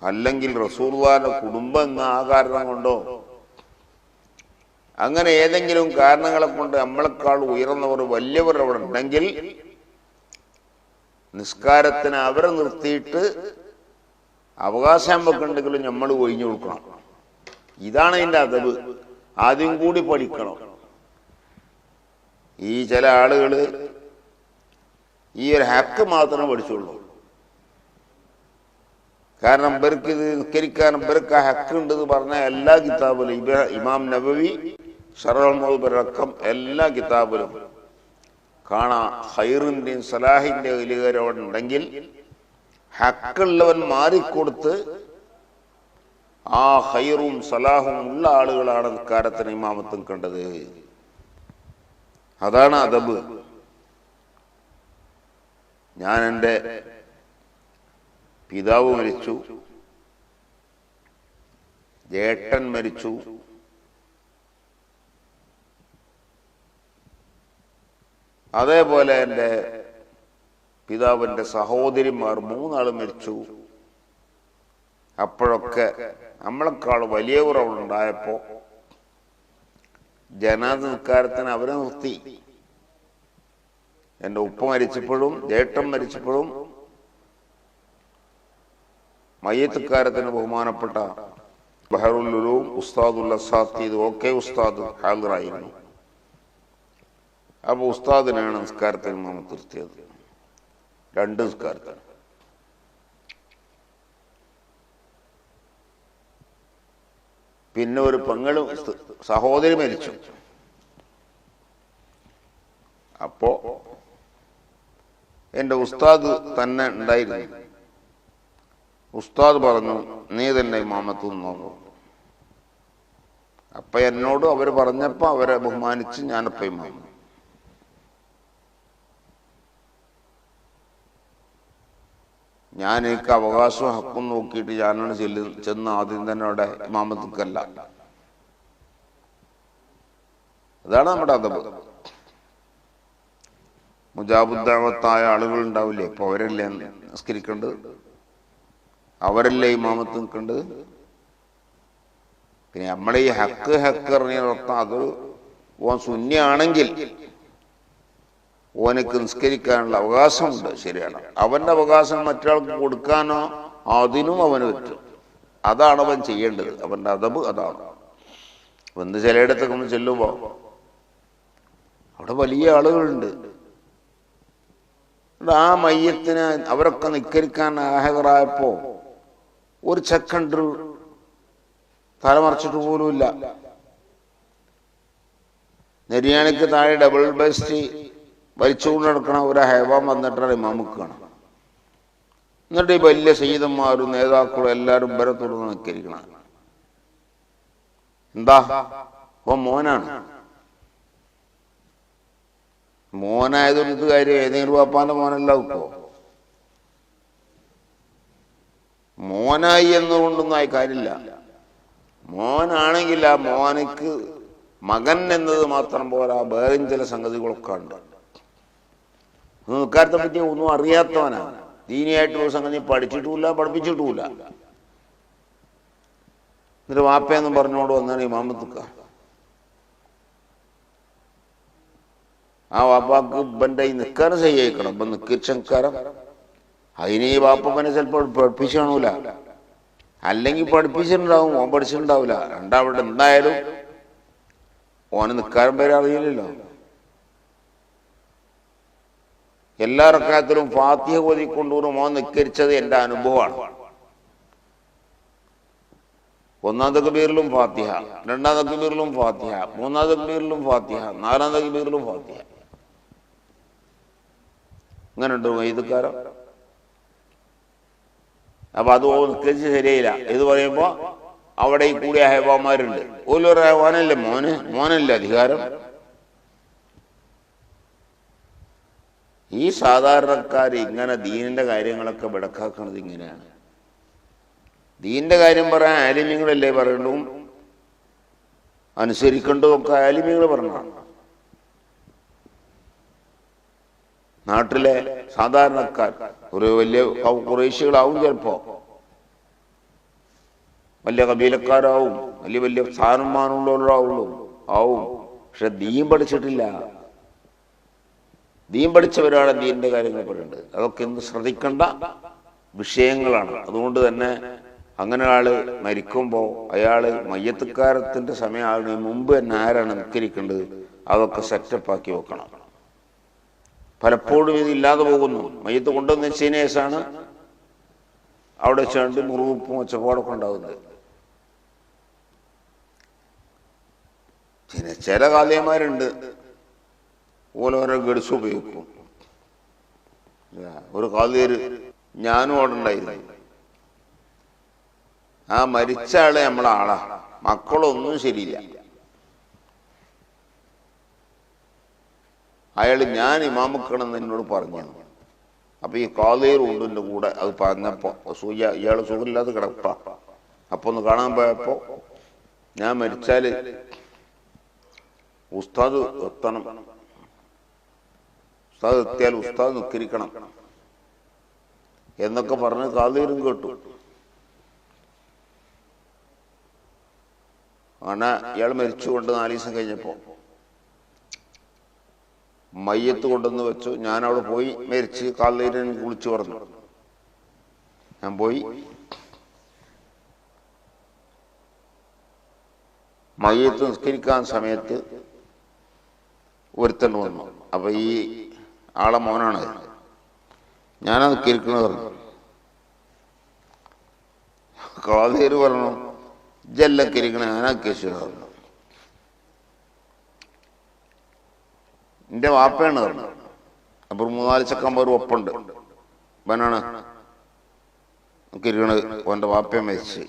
അല്ലെങ്കിൽ റസൂലുള്ളാഹിന്റെ കുടുംബം എന്ന ആ കാരണം കൊണ്ടോ അങ്ങനെ ഏതെങ്കിലും കാരണങ്ങളെ കൊണ്ട് നമ്മളെക്കാൾ ഉയർന്നവർ വലിയവർ അവിടെ ഉണ്ടെങ്കിൽ നിസ്കാരത്തിന് അവരെ നിർത്തിയിട്ട് അവകാശം വെക്കുന്നുണ്ടെങ്കിലും നമ്മൾ ഒഴിഞ്ഞു കൊടുക്കണം. ഇതാണ് അതിൻ്റെ അദബ്. ആദ്യം കൂടി പഠിക്കണം. ഈ ചില ആളുകൾ ഈ ഒരു ഹക്ക് മാത്രമേ പഠിച്ചുള്ളൂ. കാരണം ഇവർക്ക് ഇത് നിസ്കരിക്കാനും ഇവർക്ക് ആ ഹക്ക് ഉണ്ടെന്ന് പറഞ്ഞ എല്ലാ കിതാബിലും ഇമാം നബവി ശറഹുൽ മുഅദ്ദബ് എല്ലാ കിതാബിലും കാണാം ഖൈറിന്റെയും സലാഹിന്റെയും ഇലുകാരുണ്ടെങ്കിൽ ഹക്കുള്ളവൻ മാറിക്കൊടുത്ത് ആ ഖൈറും സലാഹും ഉള്ള ആളുകളാണ് നിസ്കാരത്തിന് ഇമാമത്തും കണ്ടത്. അതാണ് അദബ്. ഞാൻ എൻ്റെ പിതാവ് മരിച്ചു, ജേട്ടൻ മരിച്ചു, അതേപോലെ എൻ്റെ പിതാവിൻ്റെ സഹോദരിമാർ 3 ആൾ മരിച്ചു. അപ്പോഴൊക്കെ നമ്മളെക്കാൾ വലിയവർ അവിടെ ഉണ്ടായപ്പോ ജനാസ നിസ്കാരത്തിന് അവരെ നിർത്തി. എൻ്റെ ഉപ്പ മരിച്ചപ്പോഴും ജേട്ടൻ മരിച്ചപ്പോഴും മയ്യത്തുകാരത്തിന് ബഹുമാനപ്പെട്ട ബഹറുൽ ഉലൂം ഉസ്താദുൽ അസാത്തീദ് ഒക്കെ ഉസ്താദ് ഹാജറായിരുന്നു. അപ്പൊ ഉസ്താദിനാണ് നിസ്കാരത്തിന് ഇമാമത്ത് നിർത്തിയത്, 2 നിസ്കാരത്തിന്. പിന്നെ ഒരു പെങ്ങളും സഹോദരി മരിച്ചു. അപ്പോ എൻ്റെ ഉസ്താദ് തന്നെ ഉണ്ടായിരുന്നു. ഉസ്താദ് പറഞ്ഞു, നീ തന്നെ ഇമാമത്ത് നോക്കൂ. അപ്പൊ എന്നോട് അവർ പറഞ്ഞപ്പോ അവരെ ബഹുമാനിച്ച് ഞാനപ്പ ഇമാമ. ഞാൻ എനിക്ക് അവകാശവും ഹക്കും നോക്കിയിട്ട് ഞാനാണ് ചെന്ന് ആദ്യം തന്നെ അവിടെ ഇമാമത്തുക്കല്ല. അതാണ് നമ്മുടെ അദബ്. മുജാബുദ്ദാവത്തായ ആളുകൾ ഉണ്ടാവില്ലേ, അപ്പൊ അവരല്ലേ നിസ്കരിക്കേണ്ടത്, അവരല്ലേ ഇമാമത്ത് നിൽക്കേണ്ടത്. പിന്നെ നമ്മളെ ഈ ഹക്ക് അറിഞ്ഞർത്ഥം അത് ഓൻ സുന്നിയാണെങ്കിൽ ഓനക്ക് നിസ്കരിക്കാനുള്ള അവകാശമുണ്ട്, ശരിയാണ്. അവന്റെ അവകാശം മറ്റൊരാൾക്ക് കൊടുക്കാനോ അതിനും അവന് പറ്റും. അതാണ് അവൻ ചെയ്യേണ്ടത്. അവന്റെ അദബ് അതാണ്. വന്ന് ചിലയിടത്തൊക്കെ നമ്മൾ ചെല്ലുമ്പോ അവിടെ വലിയ ആളുകളുണ്ട്. ആ മയ്യത്തിന് അവരൊക്കെ നിസ്കരിക്കാൻ ഹാജറായപ്പോ ഒരു സെക്കൻഡ് തലമറച്ചിട്ട് പോലുമില്ല. നെരിയാണിക്ക് താഴെ ഡബിൾ ബെസ്റ്റ് വലിച്ചുകൊണ്ട് നടക്കണ ഒരു ഹൈവാൻ വന്നിട്ടാണ് ഇമാമുക്കാണ്. എന്നിട്ട് ഈ വലിയ സയ്യിദന്മാരും നേതാക്കളും എല്ലാവരും വരെ തുറന്ന് നിൽക്കരിക്കണം. എന്താ അപ്പൊ മോനാണ്. മോനായതൊരു കാര്യം ഏതെങ്കിലും വാപ്പാന്റെ മോനല്ല ഇപ്പോ. മോനായി എന്നുകൊണ്ടൊന്നും ആയി കാര്യമില്ല. മോനാണെങ്കിൽ ആ മോനക്ക് മകൻ എന്നത് മാത്രം പോരാ, വേറെയും ചില സംഗതികളൊക്കെ ഉണ്ട്. നിൽക്കാരത്തെ പറ്റി ഒന്നും അറിയാത്തവനാണ്. ദീനിയായിട്ടുള്ള സംഗതി പഠിച്ചിട്ടുമില്ല, പഠിപ്പിച്ചിട്ടുമില്ല. എന്നിട്ട് വാപ്പയെന്നും പറഞ്ഞോണ്ട് വന്നാണ് ഇമാമത്തുക്ക. ആ വാപ്പാക്ക് ഇവന്റെ ഈ നിൽക്കാരം ചെയ്യിക്കണം. ഇപ്പൊ നിൽക്കാരം അതിന് ഈ വാപ്പനെ ചിലപ്പോൾ പഠിപ്പിച്ചു കാണൂല, അല്ലെങ്കിൽ പഠിപ്പിച്ചിട്ടുണ്ടാവും, ഓൻ പഠിച്ചിട്ടുണ്ടാവില്ല. രണ്ടാവിടെ എന്തായാലും ഓന് നിൽക്കാരം പേരെ അറിയില്ലല്ലോ. എല്ലാ റക്അത്തിലും ഫാത്തിഹ ഓതിക്കൊണ്ടു മോൻ നിസ്കരിച്ചത് എൻ്റെ അനുഭവമാണ്. 1-ാം തക്ബീറിലും ഫാത്തിഹ, 2-ാം തക്ബീറിലും ഫാത്തിഹ, 3-ാം തക്ബീറിലും ഫാത്തിഹ, 4-ാം തക്ബീറിലും ഫാത്തിഹ. അങ്ങനെ ഉണ്ട് മയ്യിത്തുകാരം. അപ്പൊ അത് നിസ്കരിച്ച് ശരിയായില്ല ഇത് പറയുമ്പോ അവിടെ ഈ കൂടിയ ഹൈവാന്മാരുണ്ട്. ഓലൊരു ഹൈവാനല്ലേ മോനല്ലേ അധികാരം. ഈ സാധാരണക്കാർ ഇങ്ങനെ ദീനിന്റെ കാര്യങ്ങളൊക്കെ ബടക്കാക്കുന്നത് ഇങ്ങനെയാണ്. ദീനിന്റെ കാര്യം പറയാൻ ആലിമ്യങ്ങളല്ലേ പറയണ്ടു, അനുസരിക്കേണ്ടതൊക്കെ ആലിമ്യങ്ങൾ പറഞ്ഞാണ്. നാട്ടിലെ സാധാരണക്കാർ ഒരു വലിയ കുറേശ്ശികളാവും ചിലപ്പോ, വലിയ കബീലക്കാരാവും, വലിയ വലിയ സ്ഥാനമാനമുള്ളവരാവുള്ളൂ ആവും. പക്ഷെ ദീൻ പഠിച്ചിട്ടില്ല. ദീൻ പഠിച്ചവരാണ് ദീനിന്റെ കാര്യങ്ങൾ പറയുന്നത്. അതൊക്കെ ഇന്ന് ശ്രദ്ധിക്കേണ്ട വിഷയങ്ങളാണ്. അതുകൊണ്ട് തന്നെ അങ്ങനെ ഒരാള് മരിക്കുമ്പോൾ അയാള് മയ്യത്തുക്കാരത്തിന്റെ സമയമാകുന്നതിന് മുമ്പ് തന്നെ ആരാണ് നിസ്കരിക്കേണ്ടത് അതൊക്കെ സെറ്റപ്പാക്കി വെക്കണം. പലപ്പോഴും ഇത് ഇല്ലാതെ പോകുന്നു. മയ്യത്ത് കൊണ്ടുവന്ന് വെച്ചതിന് ശേഷമാണ് അവിടെ വെച്ചാണ്ട് മുറിവുപ്പും ഒച്ചപ്പാടൊക്കെ ഉണ്ടാകുന്നത്. പിന്നെ ചില കാലിയന്മാരുണ്ട് ഓരോരോ ഗഡ്സ് ഉപയോഗിക്കും. ഒരു കാലിയര് ഞാനും അവിടെ ഉണ്ടായിരുന്നു. ആ മരിച്ച ആള് നമ്മളെ ആളാ, മക്കളൊന്നും ശരിയില്ല. അയാള് ഞാൻ ഇമാമക്കണമെന്ന് എന്നോട് പറഞ്ഞു. അപ്പൊ ഈ കാലിയർ ഉണ്ട് എൻ്റെ കൂടെ. അത് പറഞ്ഞപ്പോ ഇയാള് സുഖമില്ലാതെ കിടപ്പാ. അപ്പൊ ഒന്ന് കാണാൻ പോയപ്പോ ഞാൻ മരിച്ചാല് ഉസ്താദ് എത്തണം, ഉസ്താദ് എത്തിയാൽ ഉസ്താദ് നിസ്കരിക്കണം എന്നൊക്കെ പറഞ്ഞ് കാലിയരും കേട്ടു. അങ്ങനെ ഇയാൾ മരിച്ചുകൊണ്ട് 4 ദിവസം കഴിഞ്ഞപ്പോ മയ്യത്ത് കൊണ്ടുവന്ന് വെച്ചു. ഞാൻ അവിടെ പോയി മരിച്ച് കാലിയരൻ വിളിച്ചു പറഞ്ഞു. ഞാൻ പോയി മയ്യത്ത് നിസ്കരിക്കാൻ സമയത്ത് ഒരുത്തൻ വന്നു. അപ്പൊ ഈ ആളെ മോനാണ്. ഞാനാ നിസ്കരിക്കണത് പറഞ്ഞു. കാലിയര് പറഞ്ഞു ഇജ്ജെല്ലാം കരിക്കണ ഞാനാ കേസ് പറഞ്ഞു. എന്റെ വാപ്പയാണ് പറഞ്ഞു. അപ്പൊ 3-4 ചെക്കന്മാർ ഒപ്പുണ്ട്. ഇവനാണ് കിരിക്കണത്. ഓന്റെ വാപ്പയെ മരിച്ച്.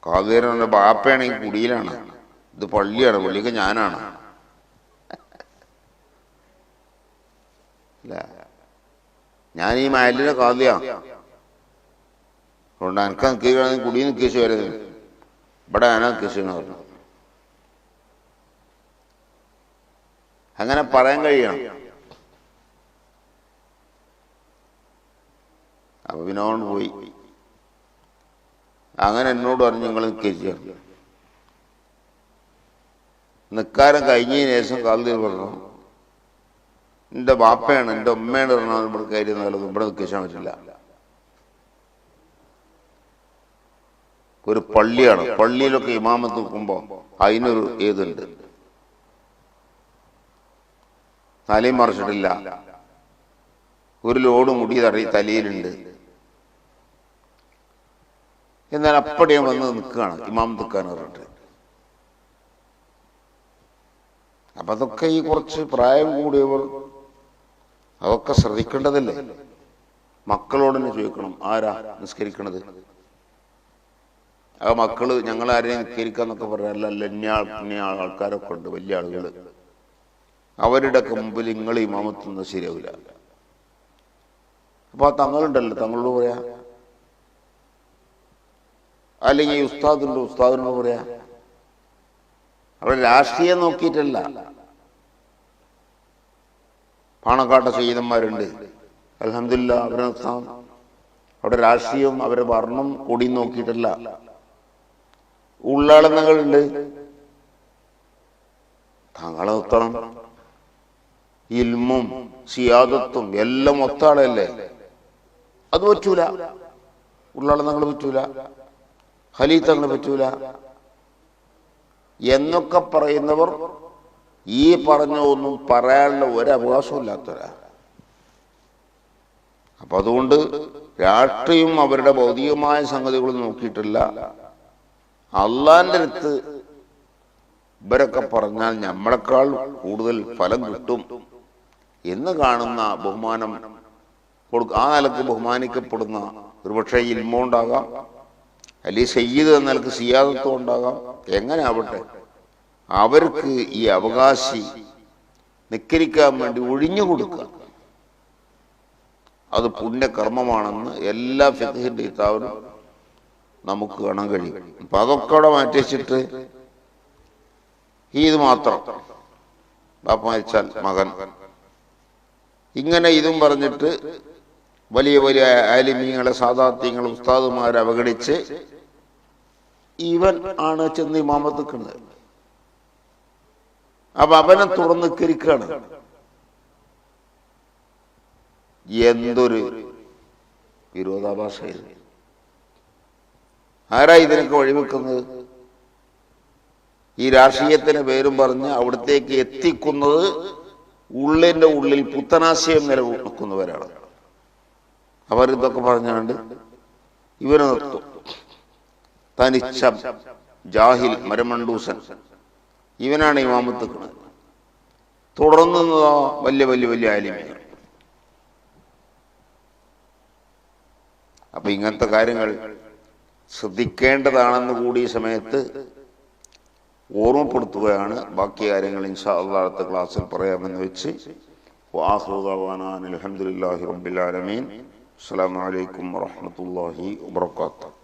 കാതേരന്റെ ബാപ്പയാണെങ്കിൽ കുടിയിലാണ്, ഇത് പള്ളിയാണ്, പള്ളിക്ക് ഞാനാണ്. അല്ല, ഞാൻ ഈ മഹലിന്റെ കാതിയാ. അതുകൊണ്ട് എനിക്ക് നിൽക്കുകയാണെങ്കിൽ കുടിയിൽ നിൽക്കേശു വരുന്നത്. ഇവിടെ ഞാനാ കേശുന്ന് പറഞ്ഞു. അങ്ങനെ പറയാൻ കഴിയണം. അപ്പൊ വിനോദ് പോയി. അങ്ങനെ എന്നോട് പറഞ്ഞു നിങ്ങൾ നിൽക്കേച്ചു. നിക്കാരം കഴിഞ്ഞതിന് ശേഷം കാലിൽ പറഞ്ഞു എന്റെ ബാപ്പയാണ് എന്റെ ഉമ്മയാണ് പറഞ്ഞാൽ ഇവിടെ കാര്യം നല്ലത്, ഇവിടെ നിൽക്കാൻ പറ്റില്ല. ഒരു പള്ളിയാണ്, പള്ളിയിലൊക്കെ ഇമാമത്ത് നിൽക്കുമ്പോ അതിനൊരു ഏതുണ്ട്, തലയും മറിച്ചിട്ടില്ല, ഒരു ലോഡ് മുടി തലയിലുണ്ട്. എന്നാൽ അപ്പടിയാൻ വന്ന് നിൽക്കുകയാണ് ഇമാം നിൽക്കാൻ പറഞ്ഞിട്ട്. അപ്പൊ അതൊക്കെ ഈ കുറച്ച് പ്രായം കൂടിയവർ അതൊക്കെ ശ്രദ്ധിക്കേണ്ടതല്ലേ. മക്കളോട് തന്നെ ചോദിക്കണം ആരാ നിസ്കരിക്കണത്. ആ മക്കള് ഞങ്ങളാരെയും നിസ്കരിക്കാന്നൊക്കെ പറയാല്ല. ഇന്ന ആൾക്കാരൊക്കെ ഉണ്ട്, വലിയ ആളുകൾ. അവരുടെ ഒക്കെ മുമ്പിൽ നിങ്ങൾ ഇമാമത്തൊന്നും ശരിയാവില്ല. അപ്പൊ ആ തങ്ങളുണ്ടല്ലോ, തങ്ങളോട് പറയാ. അല്ലെങ്കിൽ ഈ ഉസ്താദുണ്ട്, ഉസ്താദിനോട് പറയാ. അവിടെ രാഷ്ട്രീയം നോക്കിയിട്ടല്ല. പാണക്കാട്ടെ സയ്യിദന്മാരുണ്ട്, അൽഹംദുലില്ലാ, അവരെ അവിടെ രാഷ്ട്രീയം അവരെ വർണ്ണം കൊടി നോക്കിയിട്ടല്ല. ഉള്ളാളങ്ങളുണ്ട്, തങ്ങളെ നിർത്തണം. ഇൽമും സിയാദത്തും എല്ലാം ഒത്താളല്ലേ, അത് പറ്റൂല. ഉള്ളാളങ്ങൾ പറ്റൂല, ഖലീത്തങ്ങൾ പറ്റൂല എന്നൊക്കെ പറയുന്നവർ ഈ പറഞ്ഞ ഒന്നും പറയാനുള്ള ഒരവകാശവും ഇല്ലാത്തവരാ. അപ്പൊ അതുകൊണ്ട് രാഷ്ട്രീയം അവരുടെ ഭൗതികമായ സംഗതികൾ നോക്കിയിട്ടില്ല. അള്ളാന്റെ അടുത്ത് ഇവരൊക്കെ പറഞ്ഞാൽ നമ്മളെക്കാൾ കൂടുതൽ ഫലം കിട്ടും എന്ന് കാണുന്ന ബഹുമാനം ആ നിലക്ക് ബഹുമാനിക്കപ്പെടുന്ന ഒരുപക്ഷെ ഇൽമുണ്ടാകാം, അല്ലെങ്കിൽ സയ്യിദ് എന്ന നിലക്ക് സിയാദത്തും ഉണ്ടാകാം. എങ്ങനെ ആവട്ടെ, അവർക്ക് ഈ അവകാശി നിക്കരിക്കാൻ വേണ്ടി ഒഴിഞ്ഞു കൊടുക്കുക അത് പുണ്യകർമ്മമാണെന്ന് എല്ലാ ഫിഖ്ഹിന്റെ കിതാബിലും നമുക്ക് കാണാൻ കഴിയും. അപ്പൊ അതൊക്കെ അവിടെ മാറ്റി വെച്ചിട്ട് ഇത് മാത്രം, ബാപ്പ മരിച്ചാൽ മകൻ, ഇങ്ങനെ ഇതും പറഞ്ഞിട്ട് വലിയ വലിയ ആലിമീങ്ങളെ സാദാത്യങ്ങളെ ഉസ്താദുമാരെ അവഗണിച്ച് ഇവൻ ആണ് ചെന്ന് ഇമാമത്ത് നിൽക്കുന്നത്. അപ്പൊ അവനെ തുറന്ന് കിരിക്കാണ്. എന്തൊരു വിരോധാഭാസ! ആരാ ഇതിനൊക്കെ വഴിവെക്കുന്നത്? ഈ രാഷ്ട്രീയത്തിന് പേരും പറഞ്ഞ് അവിടത്തേക്ക് എത്തിക്കുന്നത് ഉള്ളിന്റെ ഉള്ളിൽ പുത്തനാശയം നിലനിൽക്കുന്നവരാണ്. അവരിതൊക്കെ പറഞ്ഞാണ്ട് ഇവനെ നിർത്തും. തനിച്ച ജാഹിൽ മരമണ്ടൂസൻ ഇവനാണ് ഇമാമത്ത്. തുടർന്ന് വലിയ വലിയ വലിയ ആലിമീങ്ങൾ. അപ്പൊ ഇങ്ങനത്തെ കാര്യങ്ങൾ ശ്രദ്ധിക്കേണ്ടതാണെന്ന് കൂടി ഈ സമയത്ത് ഓർമ്മപ്പെടുത്തുകയാണ്. ബാക്കി കാര്യങ്ങൾ ഇൻഷാ അല്ലാഹ് അടുത്ത ക്ലാസ്സിൽ പറയാമെന്ന് വെച്ച് വആഖിറു ദഅവാനാ അൽഹംദുലില്ലാഹി റബ്ബിൽ ആലമീൻ. അസ്സലാമു അലൈക്കും വറഹ്മത്തുള്ളാഹി വബറകാതുഹു.